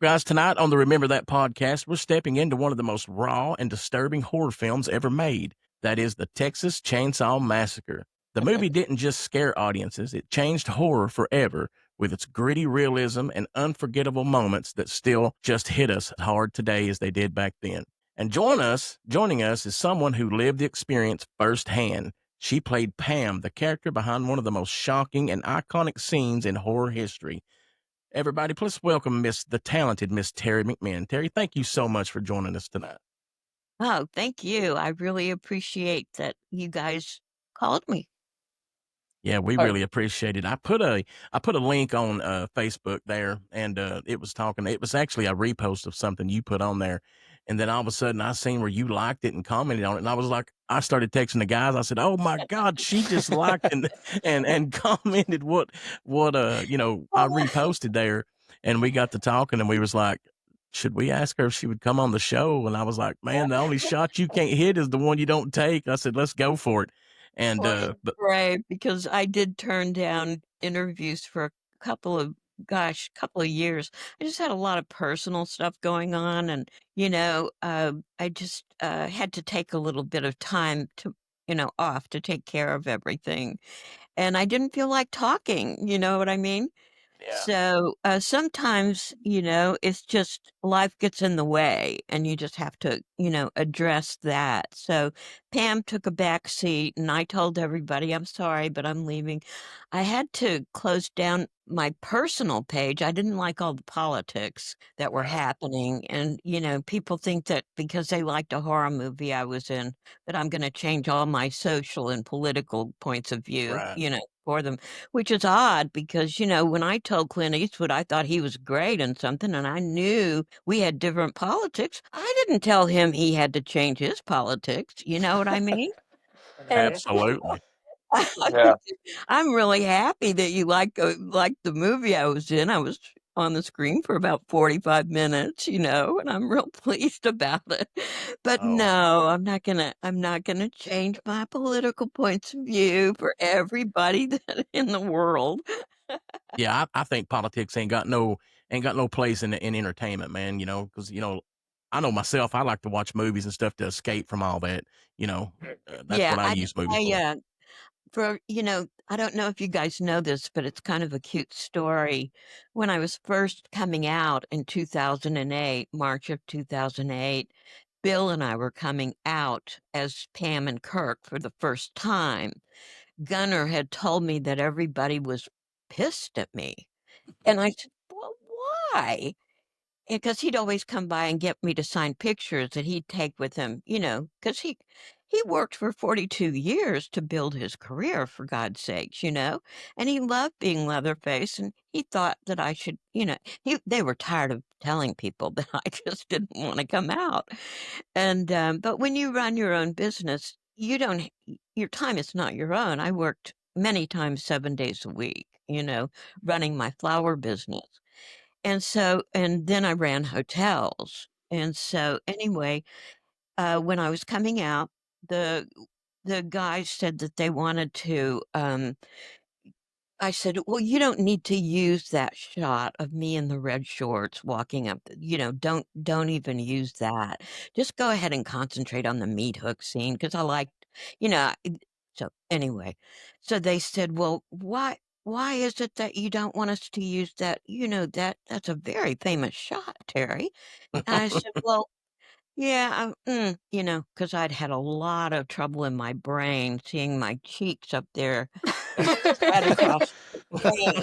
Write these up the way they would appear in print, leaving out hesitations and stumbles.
Guys, tonight on the Remember That podcast, we're stepping into one of the most raw and disturbing horror films ever made. That is the Texas Chainsaw Massacre. The movie didn't just scare audiences, it changed horror forever with its gritty realism and unforgettable moments that still just hit us hard today as they did back then. And joining us is someone who lived the experience firsthand. She played Pam, the character behind one of the most shocking and iconic scenes in horror history. Everybody, please welcome the talented Miss Teri McMinn. Terry, thank you so much for joining us tonight. Oh, thank you. I really appreciate that you guys called me. Yeah, we Oh, really appreciate it. I put a link on Facebook there, and it was talking. It was actually a repost of something you put on there, and then all of a sudden I seen where you liked it and commented on it, and I was like, I started texting the guys. I said, "Oh my God, she just liked and commented what I reposted there," and we got to talking, and we was like, should we ask her if she would come on the show? And I was like, man, the only shot you can't hit is the one you don't take. I said, let's go for it. And Well, it's but great because I did turn down interviews for a couple of years. I just had a lot of personal stuff going on, and I just had to take a little bit of time to, off to take care of everything, and I didn't feel like talking. You know what I mean? yeah. So, sometimes, it's just life gets in the way and you just have to, address that. So Pam took a back seat and I told everybody, I'm sorry, but I'm leaving. I had to close down my personal page. I didn't like all the politics that were Right, happening. And, people think that because they liked a horror movie I was in, that I'm going to change all my social and political points of view, right. for them, which is odd because, when I told Clint Eastwood I thought he was great in something and I knew we had different politics, I didn't tell him he had to change his politics. You know what I mean? And okay. Absolutely. Yeah. I'm really happy that you like the movie I was in. I was on the screen for about 45 minutes, and I'm real pleased about it. But Oh, no, I'm not gonna change my political points of view for everybody that in the world. yeah, I think politics ain't got no place in entertainment, man, because I know myself, I like to watch movies and stuff to escape from all that, that's Yeah, what I use movies I, for. I don't know if you guys know this, but it's kind of a cute story. When I was first coming out in 2008, March of 2008, Bill and I were coming out as Pam and Kirk for the first time. Gunnar had told me that everybody was pissed at me. And I said, well, why? Because he'd always come by and get me to sign pictures that he'd take with him, because he worked for 42 years to build his career, for God's sakes, and he loved being Leatherface, and he thought that I should, they were tired of telling people that I just didn't want to come out. And but when you run your own business, you don't your time is not your own. I worked many times 7 days a week, running my flower business. And then I ran hotels. And so anyway, when I was coming out, the the guys said that they wanted to I said, "Well, you don't need to use that shot of me in the red shorts walking up, don't even use that. Just go ahead and concentrate on the meat hook scene because I liked, you know." So anyway, so they said, "Well, why is it that you don't want us to use that? That's a very famous shot, Terry." And I said, "Well, yeah, because I'd had a lot of trouble in my brain seeing my cheeks up there spread across the screen."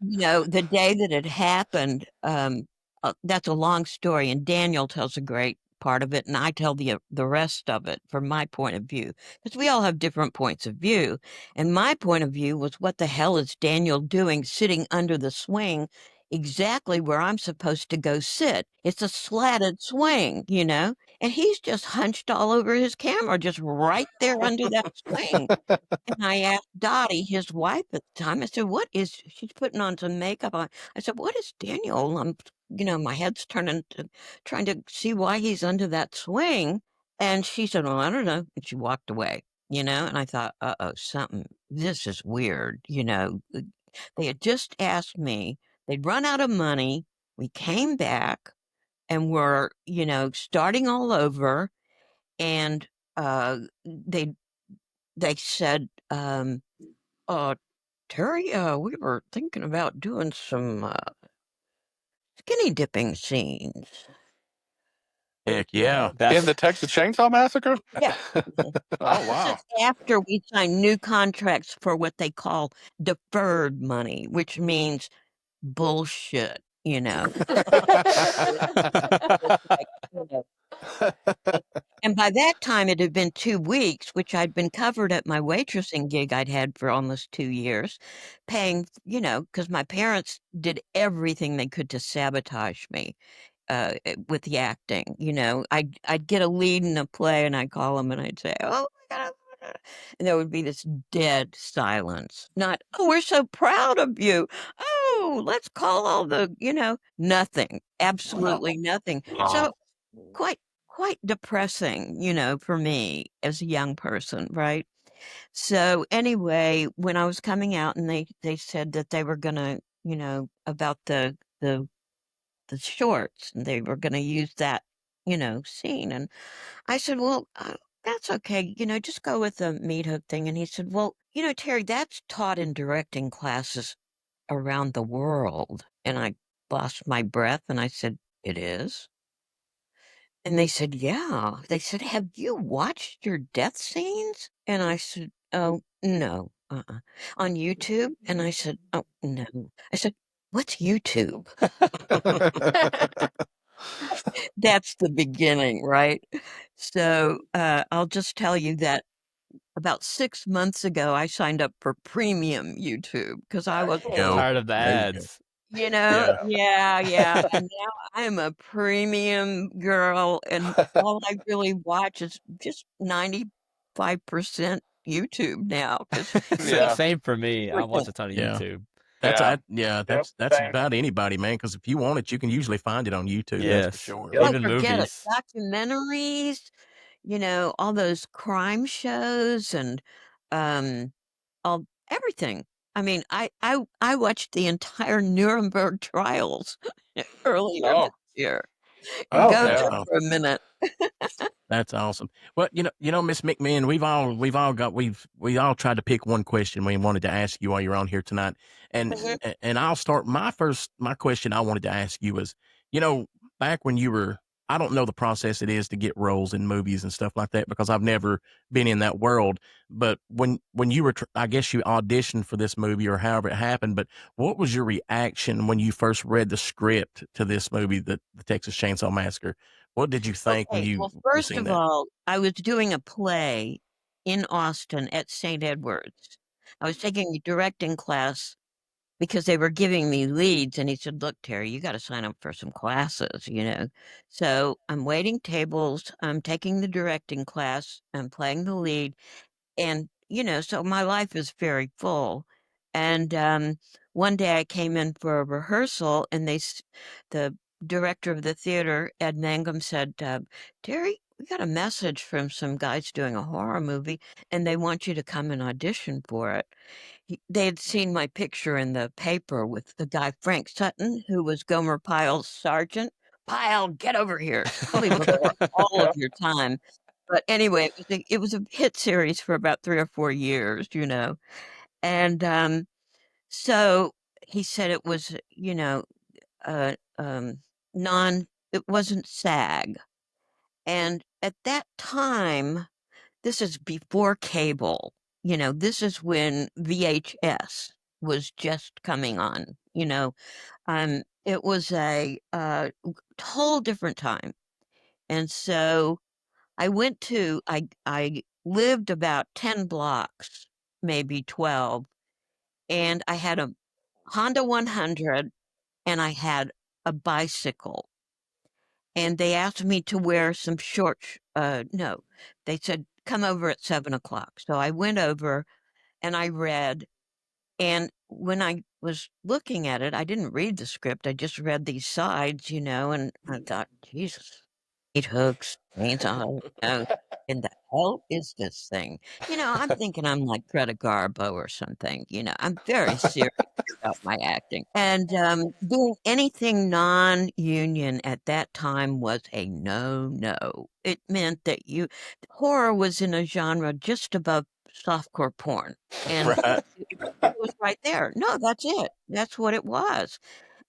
The day that it happened, that's a long story, and Daniel tells a great part of it, and I tell the rest of it from my point of view, because we all have different points of view. And my point of view was, what the hell is Daniel doing sitting under the swing exactly where I'm supposed to go sit? It's a slatted swing, and he's just hunched all over his camera, just right there under that swing. And I asked Dottie, his wife at the time, I said, she's putting on some makeup on. I said, what is Daniel? My head's turning to trying to see why he's under that swing. And she said, well, I don't know. And she walked away, and I thought, uh-oh, this is weird. They had just asked me, they'd run out of money. We came back and we're, starting all over. And they said, Terry, we were thinking about doing some skinny dipping scenes. Heck yeah. In the Texas Chainsaw Massacre? Yeah. Oh, This wow. is after we signed new contracts for what they call deferred money, which means bullshit, And by that time, it had been 2 weeks, which I'd been covered at my waitressing gig I'd had for almost 2 years, paying, because my parents did everything they could to sabotage me with the acting. I'd get a lead in a play and I'd call them and I'd say, "Oh my God." And there would be this dead silence. Not, "Oh, we're so proud of you. Oh, let's call all the, nothing. Absolutely nothing." So quite depressing, for me as a young person, right? So anyway, when I was coming out and they said that they were gonna, about the shorts and they were gonna use that, scene. And I said, "Well, that's okay, just go with the meat hook thing." And he said, "Well, Terry, that's taught in directing classes around the world." And I lost my breath and I said, "It is?" And they said, "Yeah." They said, "Have you watched your death scenes?" And I said, "Oh, no. On YouTube?" And I said, "Oh, no." I said, "What's YouTube?" That's the beginning, right? So I'll just tell you that about 6 months ago, I signed up for premium YouTube because I was Go. Tired of the There you go. ads. Yeah. Yeah. And now I'm a premium girl, and all I really watch is just 95% YouTube now because Yeah. Same for me. I watch a ton of Yeah. YouTube. That's about anybody, man, because if you want it, you can usually find it on YouTube, that's for Yes. sure. oh, Even forget it. movies. Documentaries, all those crime shows and um all everything. I mean, I watched the entire Nuremberg trials earlier this Oh, year. oh, Go That's there yeah. awesome. for a minute. That's awesome. Well, Miss McMahon, we all tried to pick one question we wanted to ask you while you're on here tonight, and Mhm. and I'll start my question I wanted to ask you was, you know, back when you were, I don't know the process it is to get roles in movies and stuff like that because I've never been in that world. But when you were, I guess you auditioned for this movie or however it happened. But what was your reaction when you first read the script to this movie, the Texas Chainsaw Massacre? What did you think when Okay, you well, first seen of that? all, I was doing a play in Austin at St. Edward's. I was taking a directing class because they were giving me leads, and he said, "Look, Terry, you got to sign up for some classes." So I'm waiting tables, I'm taking the directing class, I'm playing the lead, and so my life is very full. And one day I came in for a rehearsal, and the director of the theater, Ed Mangum, said, "Terry, we got a message from some guys doing a horror movie, and they want you to come and audition for it." They had seen my picture in the paper with the guy Frank Sutton, who was Gomer Pyle's sergeant. "Pyle, get over here. Tell me before all of Yeah. your time." But anyway, it was a hit series for about 3 or 4 years. And, so he said it was, uh, um, it wasn't SAG. And at that time, this is before cable, this is when VHS was just coming on. It was a, whole different time. And so I lived about 10 blocks, maybe 12, and I had a Honda 100 and I had a bicycle. And they asked me to wear some no, they said, "Come over at 7 o'clock." So I went over and I read. And when I was looking at it, I didn't read the script. I just read these sides, and I thought, Jesus, 8 hooks, chainsaw, in the hell is this thing? I'm thinking I'm like Greta Garbo or something. I'm very serious about my acting. And doing anything non-union at that time was a no-no. It meant that horror was in a genre just above softcore porn. And Right. it was right there. No, that's it. That's what it was.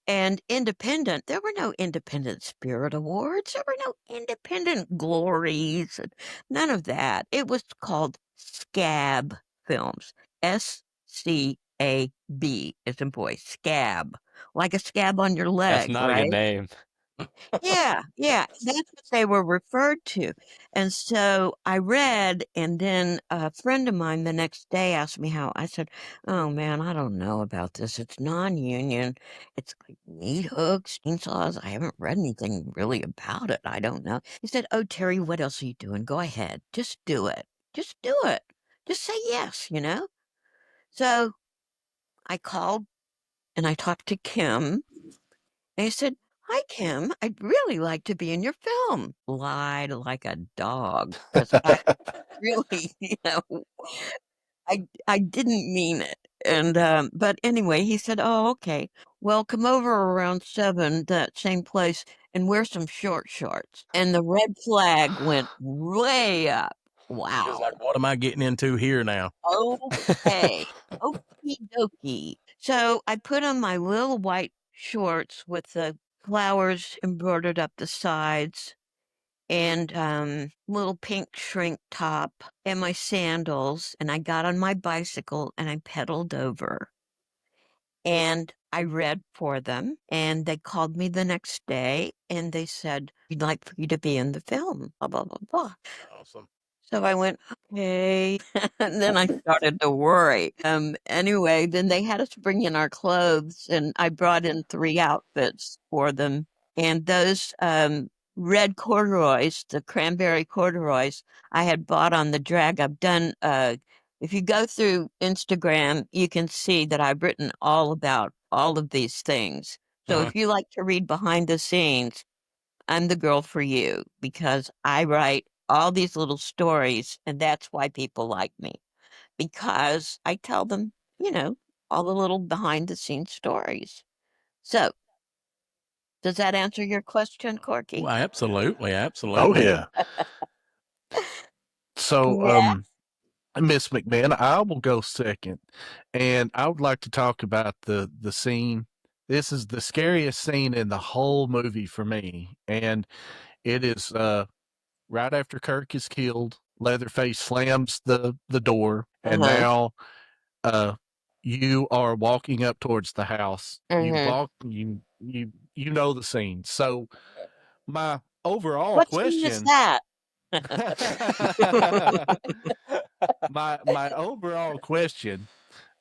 And independent, there were no independent spirit awards. There were no independent glories. None of that. It was called scab films. SCAB as in boy, scab. Like a scab on your That's leg, not a good right? name. Yeah, yeah, that's what they were referred to. And so I read, and then a friend of mine the next day asked me how. I said, "Oh man, I don't know about this. It's non-union. It's like meat hooks, chainsaws. I haven't read anything really about it. I don't know." He said, "Oh, Terry, what else are you doing? Go ahead. Just do it. Just do it. Just say yes." So I called and I talked to Kim. And he said, "Hi, Kim. I'd really like to be in your film." Lied like a dog because I really, I didn't mean it. And but anyway, he said, "Oh, okay. Well, come over around 7, that same place, and wear some short shorts." And the red flag went way up. He was Wow. like, what am I getting into here now? Okay. Okie dokie. So I put on my little white shorts with the flowers embroidered up the sides and little pink shrink top and my sandals, and I got on my bicycle and I pedaled over and I read for them, and they called me the next day and they said, "We'd like for you to be in the film, blah blah blah blah." Awesome. So I went, "Okay." And then I started to worry. Anyway, then they had us bring in our clothes, and I brought in 3 outfits for them. And those red corduroys, the cranberry corduroys, I had bought on the drag. I've done, if you go through Instagram, you can see that I've written all about all of these things. So Uh-huh. if you like to read behind the scenes, I'm the girl for you because I write all these little stories, and that's why people like me because I tell them, all the little behind the scenes stories. So, does that answer your question, Corky? Well, absolutely, Oh absolutely. yeah. So, Yeah. Miss McMahon, I will go second, and I would like to talk about the scene. This is the scariest scene in the whole movie for me, and it is right after Kirk is killed. Leatherface slams the door, and Uh-huh. now uh, you are walking up towards the house. You Mm-hmm. walk, you know the scene. So my overall What scene is question. that? My overall question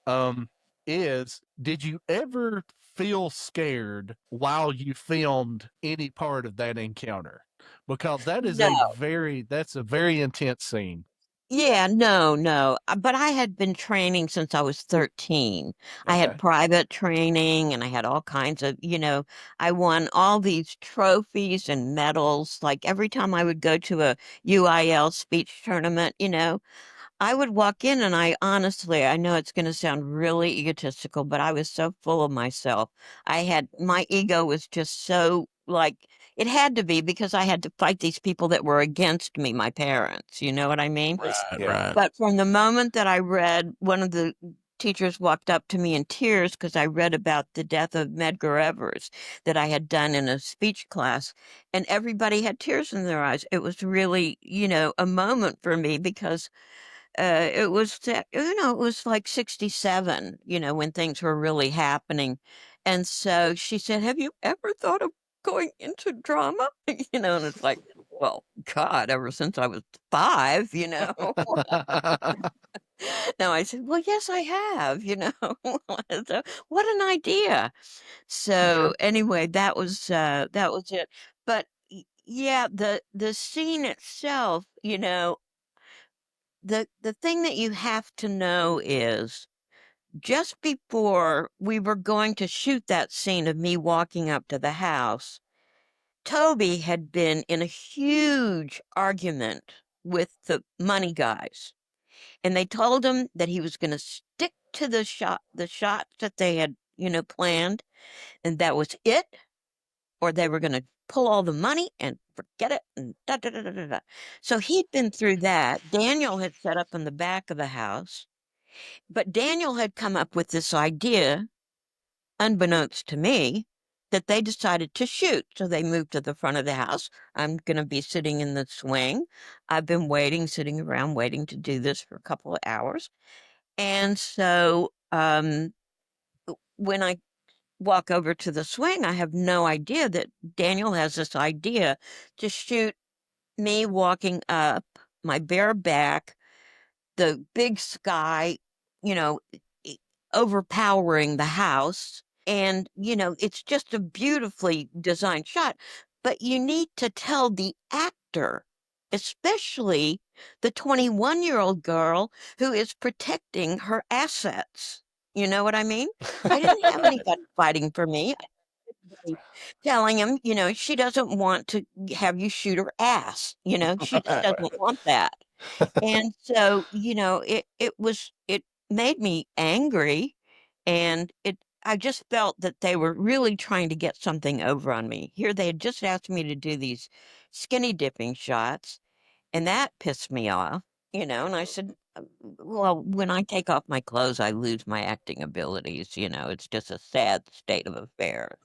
um is, did you ever feel scared while you filmed any part of that encounter? Because No. that's a very intense scene. Yeah, no, no. But I had been training since I was 13. I had Okay. private training and I had all kinds of, I won all these trophies and medals. Like every time I would go to a UIL speech tournament, I would walk in and I know it's going to sound really egotistical, but I was so full of myself. My ego was just so like, it had to be because I had to fight these people that were against me, my parents. You know what I mean? Right, Yeah. right. But from the moment that I read, one of the teachers walked up to me in tears because I read about the death of Medgar Evers that I had done in a speech class, and everybody had tears in their eyes. It was really, a moment for me because it was like 67, when things were really happening. And so she said, "Have you ever thought of going into drama?" And it's like, well, God, ever since I was 5. Now I said, "Well, yes, I have." So, what an idea. So anyway, that was it. But yeah, the scene itself, the thing that you have to know is just before we were going to shoot that scene of me walking up to the house, Toby had been in a huge argument with the money guys. And they told him that he was going to stick to the shots that they had, planned, and that was it, or they were going to pull all the money and forget it. And da, da, da, da, da, da. So he'd been through that. Daniel had set up in the back of the house, but Daniel had come up with this idea, unbeknownst to me, that they decided to shoot. So they moved to the front of the house. I'm going to be sitting in the swing. I've been sitting around waiting to do this for a couple of hours. And so when I walk over to the swing, I have no idea that Daniel has this idea to shoot me walking up, my bare back, the big sky, you know, overpowering the house. And, it's just a beautifully designed shot. But you need to tell the actor, especially the 21-year-old girl who is protecting her assets. You know what I mean? I didn't have anybody fighting for me. Telling him, she doesn't want to have you shoot her ass. She just doesn't want that. And so, it made me angry, and I just felt that they were really trying to get something over on me. Here they had just asked me to do these skinny dipping shots, and that pissed me off, and I said, well, when I take off my clothes, I lose my acting abilities. It's just a sad state of affairs.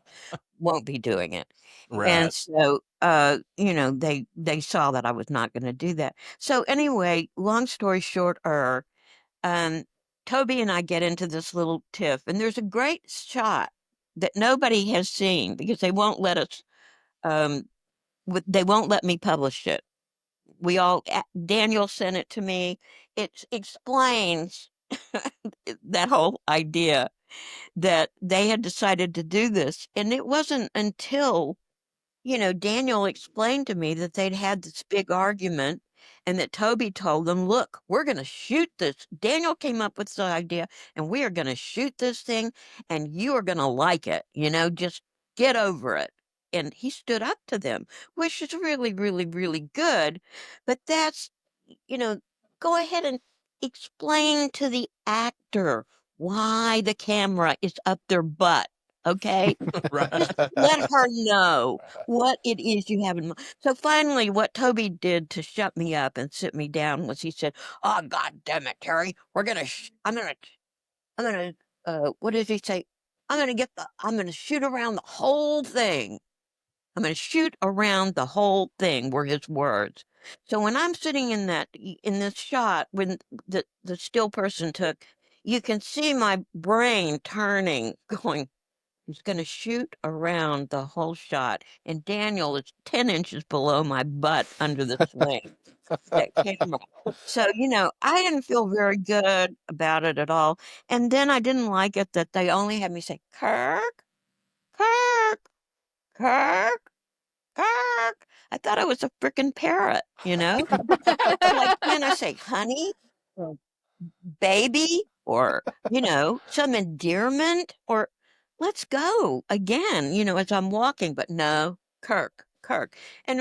Won't be doing it. And Right. so, they saw that I was not going to do that. So anyway, long story short, um, Toby and I get into this little tiff, and there's a great shot that nobody has seen because they won't let us, they won't let me publish it. Daniel sent it to me. It explains that whole idea that they had decided to do this. And it wasn't until Daniel explained to me that they'd had this big argument and that Toby told them, look, we're going to shoot this. Daniel came up with the idea and we are going to shoot this thing and you are going to like it, just get over it. And he stood up to them, which is really, really, really good. But that's, you know, go ahead and explain to the actor why the camera is up their butt. Okay. Right. Just let her know what it is you have in mind. So finally, what Toby did to shut me up and sit me down was he said, "Oh, God damn it, Terry, I'm gonna, what did he say? I'm gonna shoot around the whole thing. I'm gonna shoot around the whole thing," were his words. So when I'm sitting in this shot, when the still person took, you can see my brain turning, going, he's going to shoot around the whole shot. And Daniel is 10 inches below my butt under the swing, that camera. So, I didn't feel very good about it at all. And then I didn't like it that they only had me say, Kirk, Kirk, Kirk, Kirk. I thought I was a freaking parrot, Like, can I say honey? Or baby, or some endearment, or let's go again, as I'm walking. But no, Kirk. And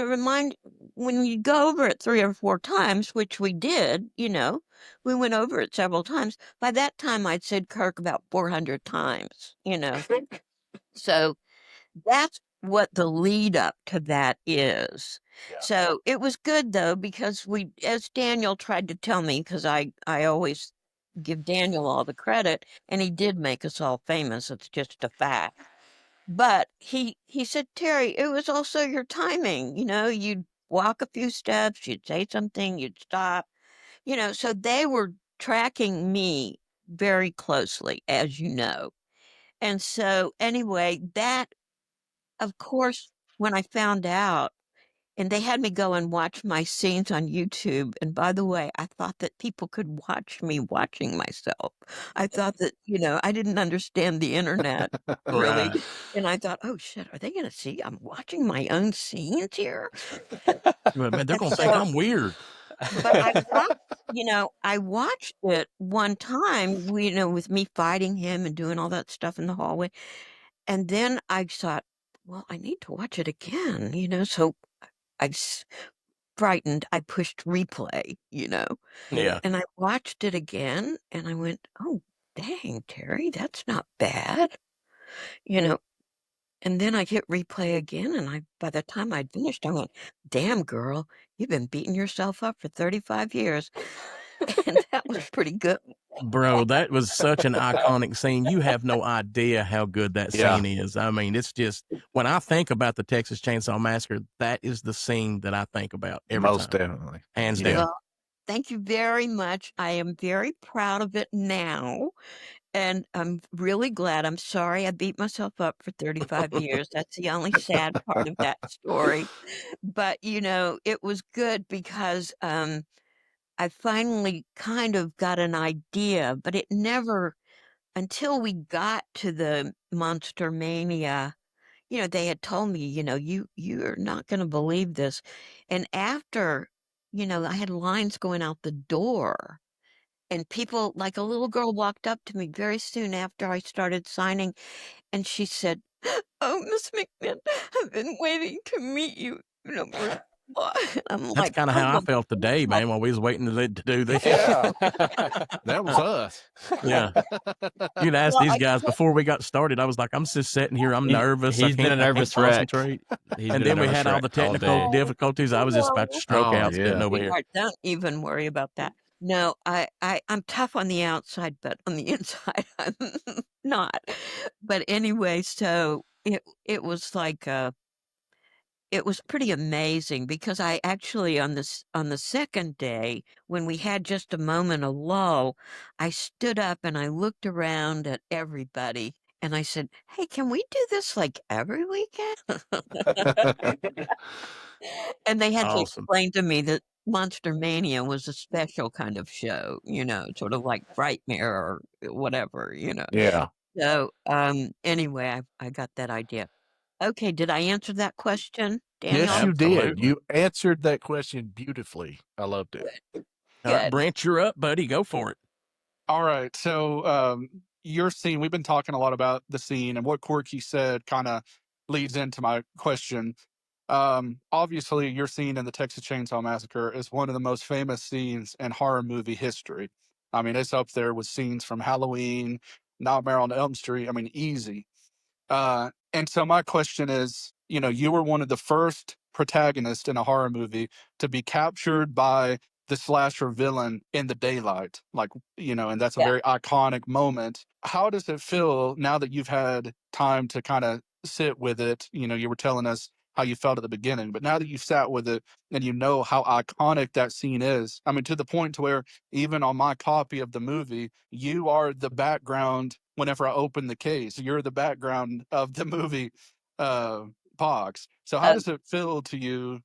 when you go over it 3 or 4 times, which we did, we went over it several times. By that time I'd said Kirk about 400 times. So that's what the lead up to that is. Yeah. So it was good though, because as Daniel tried to tell me, because I always give Daniel all the credit, and he did make us all famous. It's just a fact. But he said, Terry, it was also your timing. You'd walk a few steps, you'd say something, you'd stop. So they were tracking me very closely, as you know. And so anyway, that, of course, when I found out, and they had me go and watch my scenes on YouTube. And by the way, I thought that people could watch me watching myself. I thought that, I didn't understand the internet really. Right. And I thought, oh shit, are they going to see I'm watching my own scenes here? Man, they're And going to think so, I'm weird. but I watched it one time, with me fighting him and doing all that stuff in the hallway. And then I thought, well, I need to watch it again, so I frightened, I pushed replay, Yeah. and I watched it again and I went, "Oh, dang, Terry, that's not bad." You know, and then I hit replay again and by the time I'd finished, I went, "Damn, girl, you've been beating yourself up for 35 years." And that was pretty good. Bro, that was such an iconic scene. You have no idea how good that Yeah. scene is. I mean, it's just when I think about the Texas Chainsaw Massacre, that is the scene that I think about every Most time. definitely. Hands Yeah. down. Well, thank you very much. I am very proud of it now. And I'm really glad. I'm sorry I beat myself up for 35 years. That's the only sad part of that story. But, it was good because I finally kind of got an idea, but it never, until we got to the Monster Mania, they had told me, you're not going to believe this. And after, I had lines going out the door. And people, like a little girl walked up to me very soon after I started signing, and she said, "Oh, Miss McMinn, I've been waiting to meet you." For I'm That's like, kind of "Oh, how I well, felt today, man, while we was waiting to do this. Yeah. That was us. Yeah. You'd ask well, these I guys can't." before we got started. I was like, I'm just sitting here. I'm nervous. He's been a I can't nervous wreck. concentrate. He's And been a then we nervous had all wreck the all technical day. difficulties. I was just about to stroke Oh, out sitting yeah. over here. Sweetheart, don't even worry about that. No, I'm tough on the outside, but on the inside, I'm not. But anyway, so it was like it was pretty amazing because I actually on the second day when we had just a moment of lull, I stood up and I looked around at everybody and I said, "Hey, can we do this like every weekend?" And they had to Awesome. explain to me that Monster Mania was a special kind of show, sort of like Frightmare or whatever. Yeah. So, anyway, I got that idea. Okay, did I answer that question, Yes, Daniel? you did. Absolutely. You answered that question beautifully. I loved it. All right, Good. Brent, you're up, buddy. Go for it. All right. So your scene, we've been talking a lot about the scene, and what Corky said kind of leads into my question. Obviously, your scene in the Texas Chainsaw Massacre is one of the most famous scenes in horror movie history. I mean, it's up there with scenes from Halloween, Nightmare on Elm Street. I mean, easy. And so my question is, you were one of the first protagonists in a horror movie to be captured by the slasher villain in the daylight. Like, and that's a Yeah. very iconic moment. How does it feel now that you've had time to kind of sit with it? You were telling us how you felt at the beginning, but now that you've sat with it and you know how iconic that scene is, I mean, to the point to where even on my copy of the movie, you are the background whenever I open the case. You're the background of the movie box. So how Uh, does it feel to you,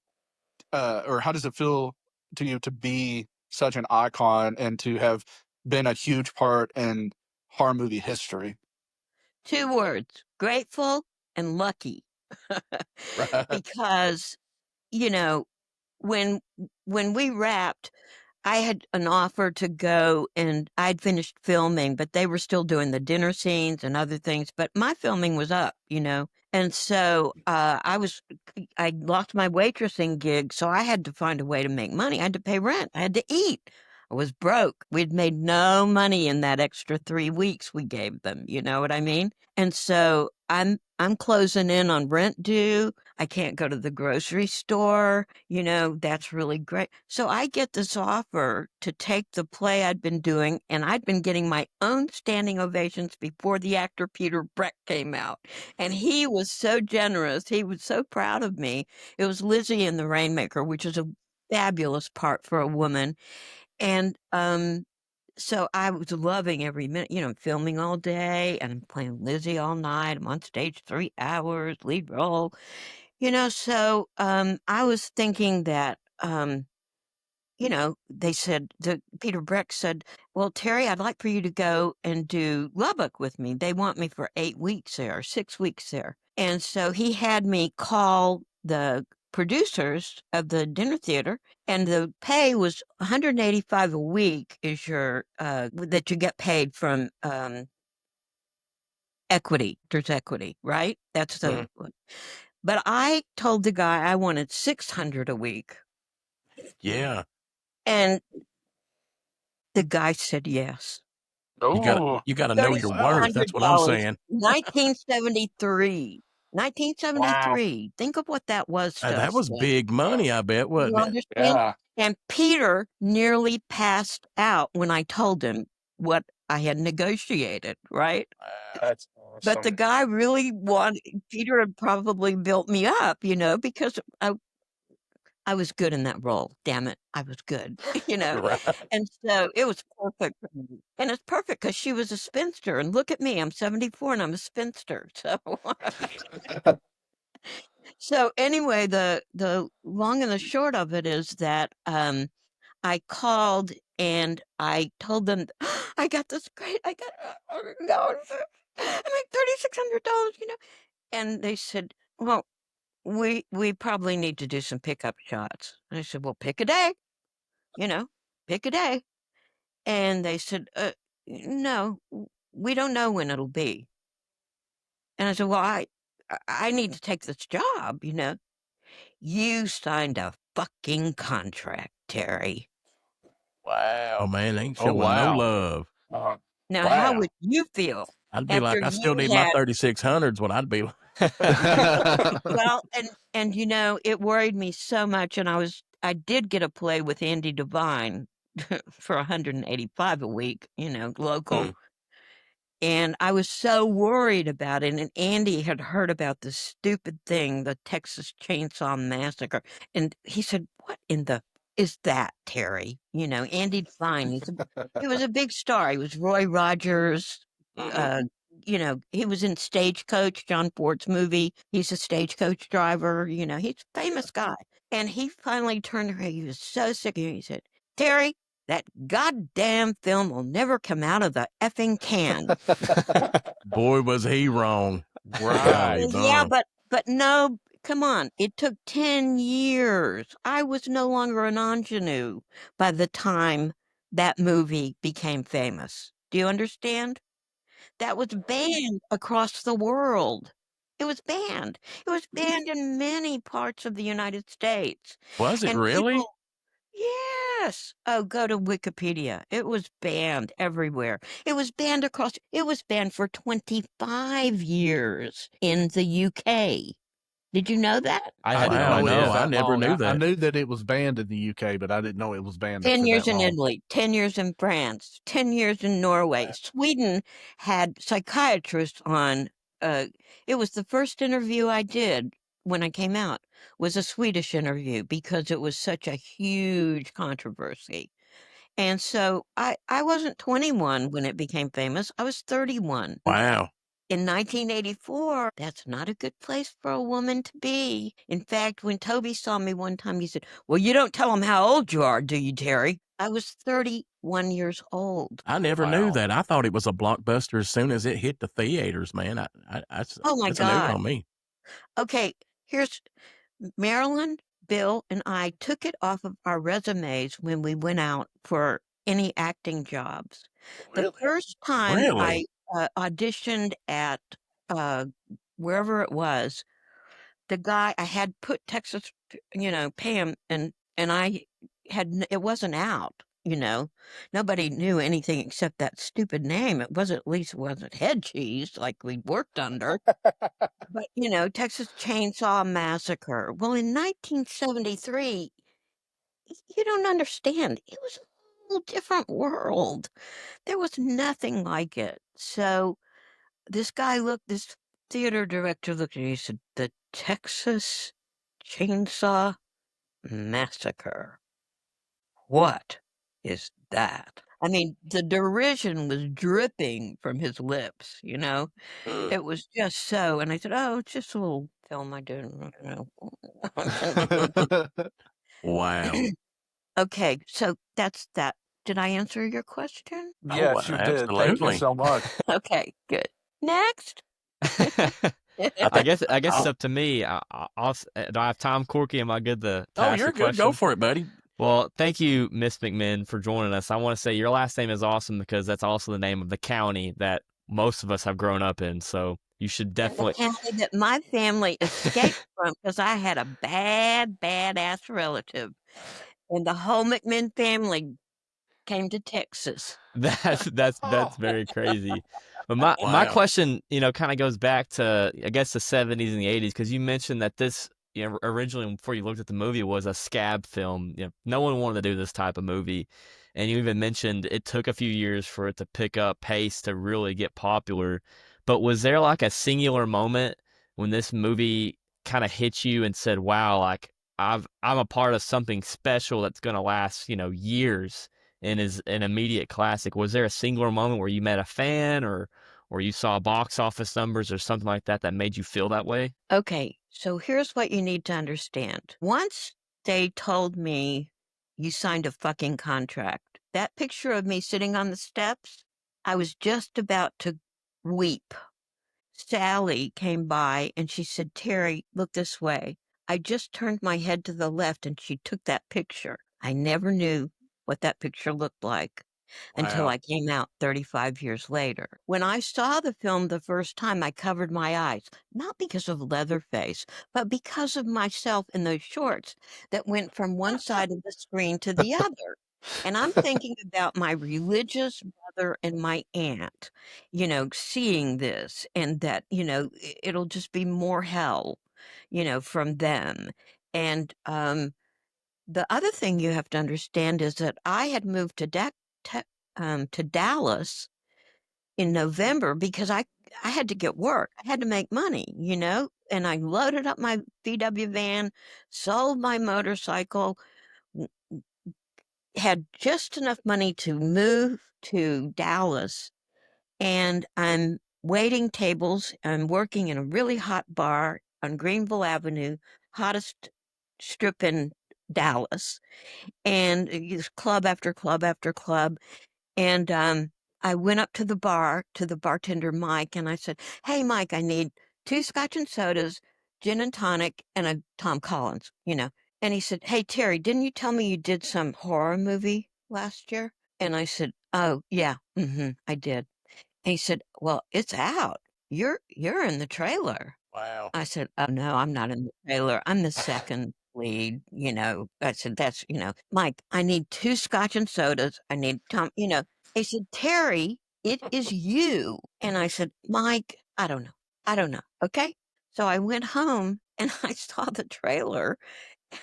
or how does it feel to you to be such an icon and to have been a huge part in horror movie history? 2 words, grateful and lucky. Right. Because, you know, when when we wrapped, I had an offer to go and I'd finished filming, but they were still doing the dinner scenes and other things, but my filming was up. And so I lost my waitressing gig, so I had to find a way to make money. I had to pay rent. I had to eat. I was broke. We'd made no money in that extra 3 weeks we gave them. You know what I mean? And so I'm closing in on rent due. I can't go to the grocery store. That's really great. So I get this offer to take the play I'd been doing, and I'd been getting my own standing ovations before the actor Peter Breck came out. And he was so generous. He was so proud of me. It was Lizzie in The Rainmaker, which is a fabulous part for a woman. And so I was loving every minute, filming all day and I'm playing Lizzie all night. I'm on stage 3 hours, lead role. So I was thinking that they said the Peter Breck said, "Well, Terry, I'd like for you to go and do Lubbock with me. They want me for 8 weeks there, 6 weeks there." And so he had me call the producers of the dinner theater, and the pay was 185 a week is your that you get paid from equity. There's equity, right? That's the Mhm. But I told the guy I wanted 600 a week. Yeah. And the guy said yes. Oh, You gotta know your worth. That's what I'm $3,600, saying. 1973. wow. 1973. Think of what that was to That us was then. big money, I bet, You wasn't it? understand? Yeah. And Peter nearly passed out when I told him what I had negotiated, right? That's But the awesome. guy really wanted, Peter had probably built me up, because I was good in that role. Damn it, I was good, Right. And so it was perfect for me. And it's perfect because she was a spinster. And look at me, I'm 74 and I'm a spinster. So so anyway, the long and the short of it is that I called and I told them I got this great I make $3,600, And they said, well, we probably need to do some pickup shots. And I said, well, pick a day, pick a day. And they said, no, we don't know when it'll be. And I said, well, I need to take this job, You signed a fucking contract, Terry. Wow, man, they ain't Oh, showing no wow. love. Now, how Wow. would you feel I'd be after like, I still you need my had 3,600s. What I'd be like. well, and it worried me so much, and I did get a play with Andy Devine for 185 a week, local. Hmm. And I was so worried about it. And Andy had heard about this stupid thing, the Texas Chainsaw Massacre. And he said, what in the is that, Terry? Andy Devine, he was a big star. He was Roy Rogers. Mhm. Uh, he was in Stagecoach, John Ford's movie. He's a stagecoach driver. He's a famous guy. And he finally turned around. He was so sick of it. He said, Terry, that goddamn film will never come out of the effing can. Boy, was he wrong. Right. Golly Well, yeah, bum. but no, come on. It took 10 years. I was no longer an ingenue by the time that movie became famous. Do you understand? That was banned across the world. It was banned. It was banned in many parts of the United States. Was it And really? people, yes. Oh, go to Wikipedia. It was banned everywhere. It was banned for 25 years in the UK. Did you know that? I I had didn't no Wow, know it no, was idea. I that never long. knew I that. knew that it was banned in the UK, but I didn't know it was banned 10 for years that in long. Italy, 10 years in France, 10 years in Norway. Sweden had psychiatrists on. It was the first interview I did when I came out was a Swedish interview because it was such a huge controversy. And so I wasn't 21 when it became famous. I was 31. Wow. In 1984, that's not a good place for a woman to be. In fact, when Toby saw me one time, he said, well, you don't tell him how old you are, do you, Terry? I was 31 years old. I never knew Wow. that. I thought it was a blockbuster as soon as it hit the theaters, man. Oh my That's a new one God. on me. Okay, here's Marilyn, Bill, and I took it off of our resumes when we went out for any acting jobs. The Really? first time I Really? auditioned at uh, wherever it was, the guy I had put Texas, pay him, and it wasn't out. Nobody knew anything except that stupid name. At least it wasn't head cheese like we worked under. But, Texas Chainsaw Massacre. Well, in 1973, you don't understand. It was a whole different world. There was nothing like it. So this theater director looked at me and said, the Texas Chainsaw Massacre. What is that? I mean, the derision was dripping from his lips, Mm. It was just so, and I said, "Oh, it's just a little film I did, Wow. Okay, so that's that. Did I answer your question? Oh, Yes, you did. Thank you absolutely. so much. Okay, good. Next. I I think. guess it's I'll, up to me. Do I have time, Corky? Am I good to oh, ask you're a good. Go question? for it, buddy. Well, thank you, Miss McMinn, for joining us. I want to say your last name is awesome because that's also the name of the county that most of us have grown up in. So you should And the definitely. county that my family escaped from because I had a bad, bad ass relative. And the whole McMinn family came to Texas. That's very crazy. But my Wow. question, kind of goes back to, I guess, the 70s and the 80s, because you mentioned that this, originally before you looked at the movie, was a scab film. No one wanted to do this type of movie, and you even mentioned it took a few years for it to pick up pace to really get popular. But was there like a singular moment when this movie kind of hit you and said, "Wow, like I'm a part of something special that's going to last, years"? And is an immediate classic. Was there a singular moment where you met a fan or you saw box office numbers or something like that that made you feel that way? Okay, so here's what you need to understand. Once they told me you signed a fucking contract, that picture of me sitting on the steps, I was just about to weep. Sally came by and she said, Teri, look this way. I just turned my head to the left and she took that picture. I never knew what that picture looked like until Wow. I came out 35 years later. When I saw the film the first time, I covered my eyes, not because of Leatherface, but because of myself in those shorts that went from one side of the screen to the other. And I'm thinking about my religious brother and my aunt, seeing this and that, it'll just be more hell, from them. And the other thing you have to understand is that I had moved to Dallas in November because I had to get work. I had to make money, and I loaded up my VW van, sold my motorcycle, w- had just enough money to move to Dallas, and I'm waiting tables. I'm working in a really hot bar on Greenville Avenue, hottest strip in Dallas, and it's club after club after club. And I went up to the bar to the bartender, Mike, and I said, Hey, Mike, I need 2 scotch and sodas, gin and tonic, and a Tom Collins. And he said, Hey, Teri, didn't you tell me you did some horror movie last year? And I said, Oh, yeah, I did. And he said, Well, it's out. You're in the trailer. Wow. I said, Oh, no, I'm not in the trailer. I'm the second lead. I said, Mike, I need 2 scotch and sodas. I need Tom, He said, Teri, it is you. And I said, Mike, I don't know. I don't know. Okay. So I went home and I saw the trailer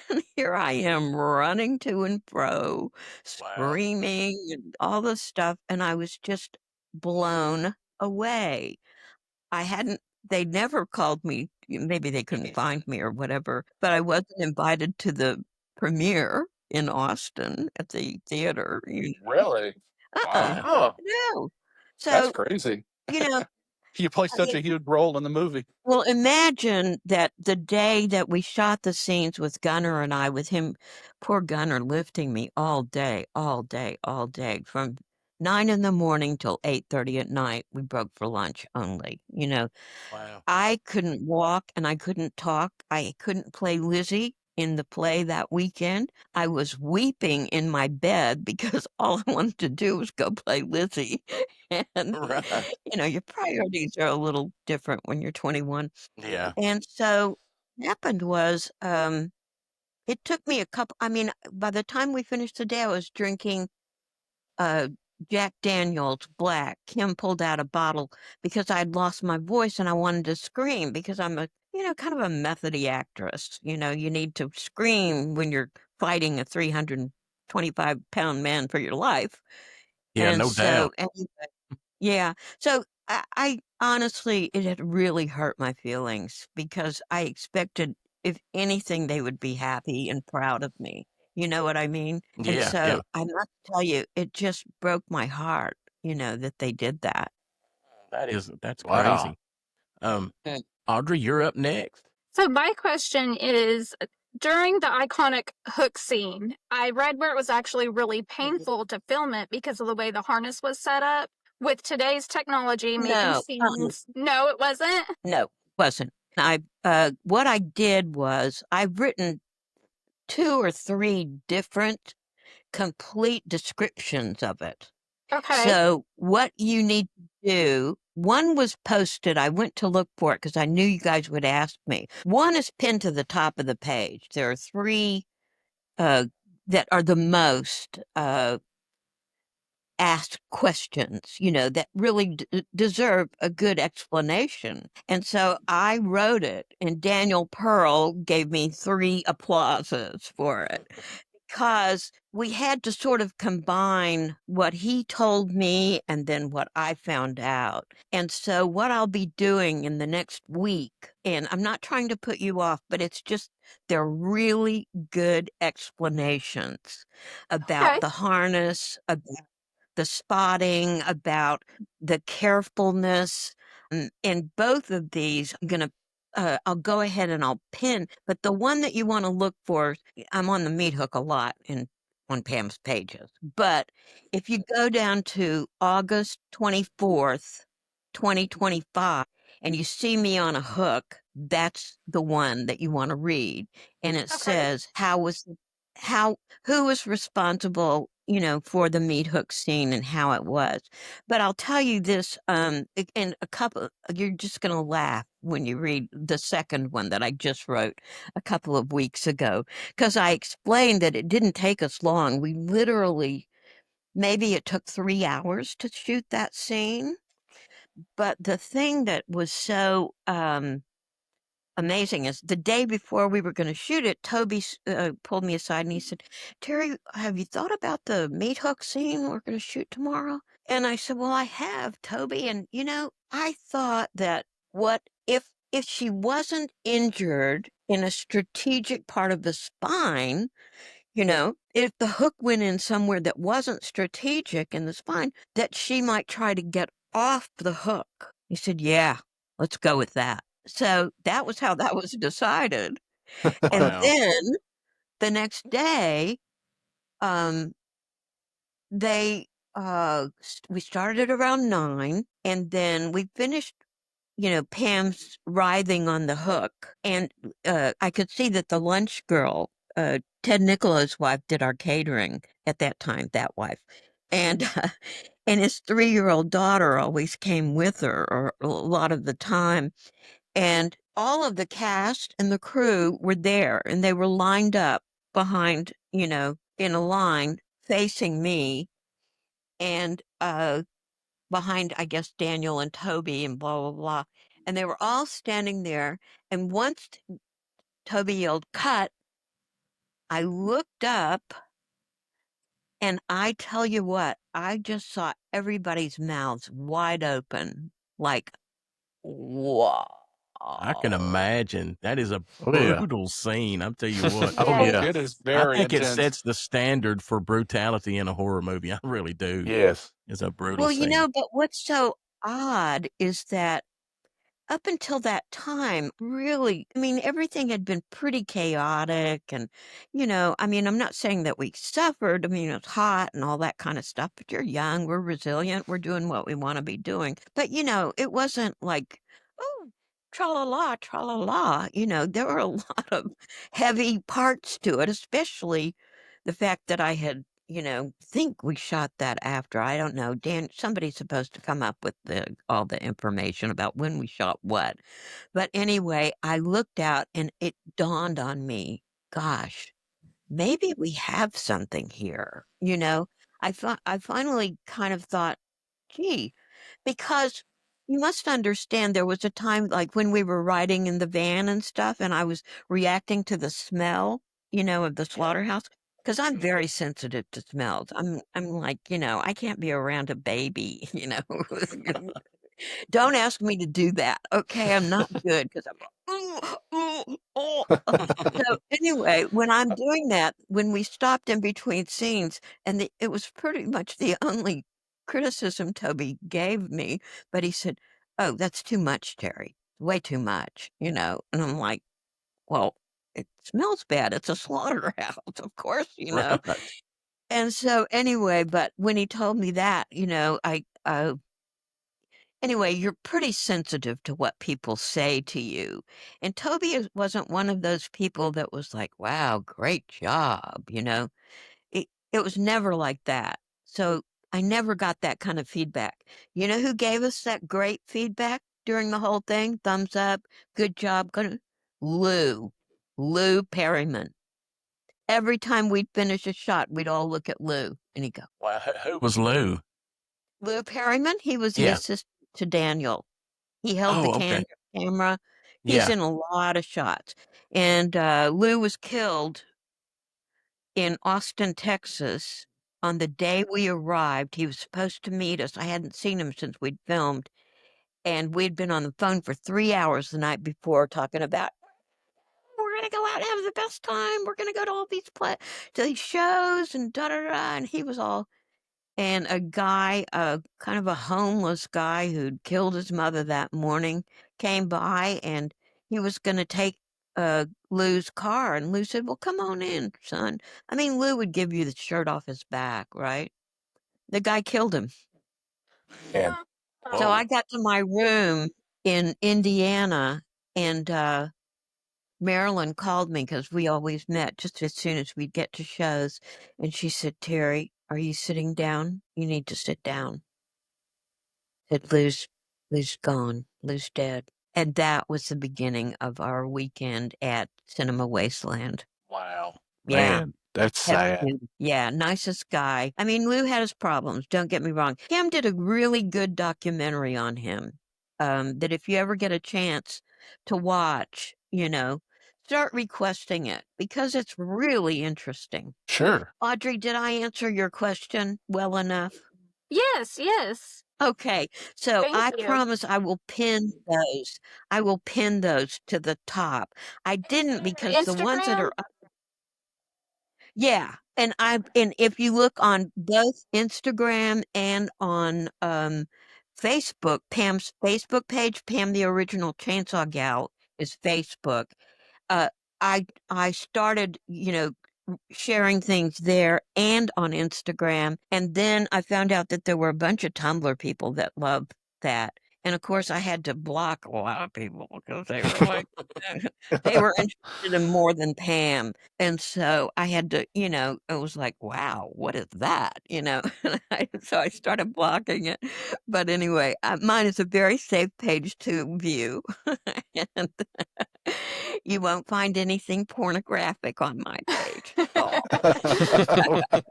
and here I am running to and fro, Wow. screaming and all this stuff. And I was just blown away. I hadn't they never called me, maybe they couldn't find me or whatever, but I wasn't invited to the premiere in Austin at the theater. Really? Uh-uh, Wow. Oh, no. that's So, crazy. you know, You play such a huge role in the movie. well, imagine that the day that we shot the scenes with Gunnar and I, with him, poor Gunnar lifting me all day, all day, all day, from 9 in the morning till 8:30 at night. We broke for lunch only. Wow. I couldn't walk and I couldn't talk. I couldn't play Lizzie in the play that weekend. I was weeping in my bed because all I wanted to do was go play Lizzie. And, Right. your priorities are a little different when you're 21. Yeah. And so what happened was, it took me by the time we finished the day, I was drinking uh, Jack Daniels Black. Kim pulled out a bottle because I'd lost my voice and I wanted to scream because I'm kind of a methody actress. You need to scream when you're fighting a 325-pound man for your life. Yeah, And no so, doubt. anyway, yeah. So I honestly, it had really hurt my feelings because I expected, if anything, they would be happy and proud of me. You know what I mean? And Yeah, so yeah. I must tell you, it just broke my heart, that they did that. That's Wow. crazy. Audrey, you're up next. So my question is, during the iconic hook scene, I read where it was actually really painful to film it because of the way the harness was set up. With today's technology making No, scenes, no, it wasn't. no, wasn't. What I did was I've written 2 or 3 different complete descriptions of it. Okay. So what you need to do, one was posted. I went to look for it because I knew you guys would ask me. One is pinned to the top of the page. There are 3 uh, that are the most asked questions, that really deserve a good explanation. And so I wrote it, and Daniel Pearl gave me 3 applauses for it because we had to sort of combine what he told me and then what I found out. And so what I'll be doing in the next week, and I'm not trying to put you off, but it's just they're really good explanations about Okay. the harness, about the spotting, about the carefulness. And both of these, I'll go ahead and I'll pin, but the one that you want to look for, I'm on the meat hook a lot on Pam's pages. But if you go down to August 24th, 2025, and you see me on a hook, that's the one that you want to read. And it Okay. says, who was responsible, for the meat hook scene and how it was. But I'll tell you this, in a couple, you're just going to laugh when you read the second one that I just wrote a couple of weeks ago, because I explained that it didn't take us long. We literally, maybe it took 3 hours to shoot that scene. But the thing that was so, amazing is the day before we were going to shoot it, Toby pulled me aside and he said, "Teri, have you thought about the meat hook scene we're going to shoot tomorrow?" And I said, "Well, I have, Toby. And I thought that what if she wasn't injured in a strategic part of the spine, if the hook went in somewhere that wasn't strategic in the spine, that she might try to get off the hook." He said, "Yeah, let's go with that." So that was how that was decided. And Wow. then the next day, um, we started around 9, and then we finished, Pam's writhing on the hook. And I could see that the lunch girl, Ted Nicola's wife, did our catering at that time, that wife. And and his 3-year-old daughter always came with her, or a lot of the time. And all of the cast and the crew were there, and they were lined up behind, in a line facing me, and behind, I guess, Daniel and Toby and blah, blah, blah. And they were all standing there. And once Toby yelled, "Cut," I looked up, and I tell you what, I just saw everybody's mouths wide open, like, whoa. I can imagine. That is a Oh yeah. brutal scene. I'll tell you what. Oh Yes. yeah. It is I very think it intense. sets the standard for brutality in a horror movie. I really do. Yes. It's a brutal Well, scene. but what's so odd is that up until that time, really, I mean, everything had been pretty chaotic. And, I mean, I'm not saying that we suffered. I mean, it was hot and all that kind of stuff, but you're young, we're resilient, we're doing what we want to be doing. But, it wasn't like, oh, tra la la, tra la la. There were a lot of heavy parts to it, especially the fact that I had, think we shot that after. I don't know. Dan, somebody's supposed to come up with all the information about when we shot what. But anyway, I looked out and it dawned on me, gosh, maybe we have something here. I finally kind of thought, gee, because you must understand there was a time like when we were riding in the van and stuff, and I was reacting to the smell, of the slaughterhouse. Because I'm very sensitive to smells. I'm like, I can't be around a baby, Don't ask me to do that, okay? I'm not good because I'm "Ooh, ooh, oh." So, anyway, when I'm doing that, when we stopped in between scenes, and it was pretty much the only criticism Toby gave me, but he said, "Oh, that's too much, Terry. Way too much," And I'm like, "Well, it smells bad. It's a slaughterhouse, of course, Right. And so, anyway, but when he told me that, anyway, you're pretty sensitive to what people say to you. And Toby wasn't one of those people that was like, "Wow, great job." It was never like that. So I never got that kind of feedback. You know who gave us that great feedback during the whole thing? Thumbs up, good job. Lou Perryman. Every time we'd finish a shot, we'd all look at Lou, and he'd go, Wow, who was Lou? Lou Perryman, he was the Yeah. assistant to Daniel. He held the Oh, okay. camera. He's Yeah. in a lot of shots. And Lou was killed in Austin, Texas on the day we arrived. He was supposed to meet us. I hadn't seen him since we'd filmed. And we'd been on the phone for 3 hours the night before talking about, we're going to go out and have the best time. We're going to go to all to these shows and da-da-da. And he was all, and a guy, kind of a homeless guy who'd killed his mother that morning, came by and he was going to take Lou's car. And Lou said, well, come on in, son. I mean, Lou would give you the shirt off his back, right? The guy killed him. And So whoa. I got to my room in Indiana, and Marilyn called me because we always met just as soon as we'd get to shows. And she said, Teri, are you sitting down? You need to sit down. Said, Lou's gone. Lou's dead. And that was the beginning of our weekend at Cinema Wasteland. Wow. Yeah. Man, that's Heaven sad. him. Yeah, nicest guy. I mean, Lou had his problems, don't get me wrong. Cam did a really good documentary on him, that if you ever get a chance to watch, start requesting it because it's really interesting. Sure. Audrey, did I answer your question well enough? Yes, yes. Okay, so Thank I you. promise I will pin those. I will pin those to the top. I didn't because the ones that Instagram? are yeah, and if you look on both Instagram and on Facebook, Pam's Facebook page, Pam the Original Chainsaw Gal is Facebook. Uh, I started, sharing things there and on Instagram, and then I found out that there were a bunch of Tumblr people that loved that. And of course, I had to block a lot of people because they were like, they were interested in more than Pam. And so I had to, it was like, wow, what is that? So I started blocking it. But anyway, mine is a very safe page to view. And you won't find anything pornographic on my page. Oh, I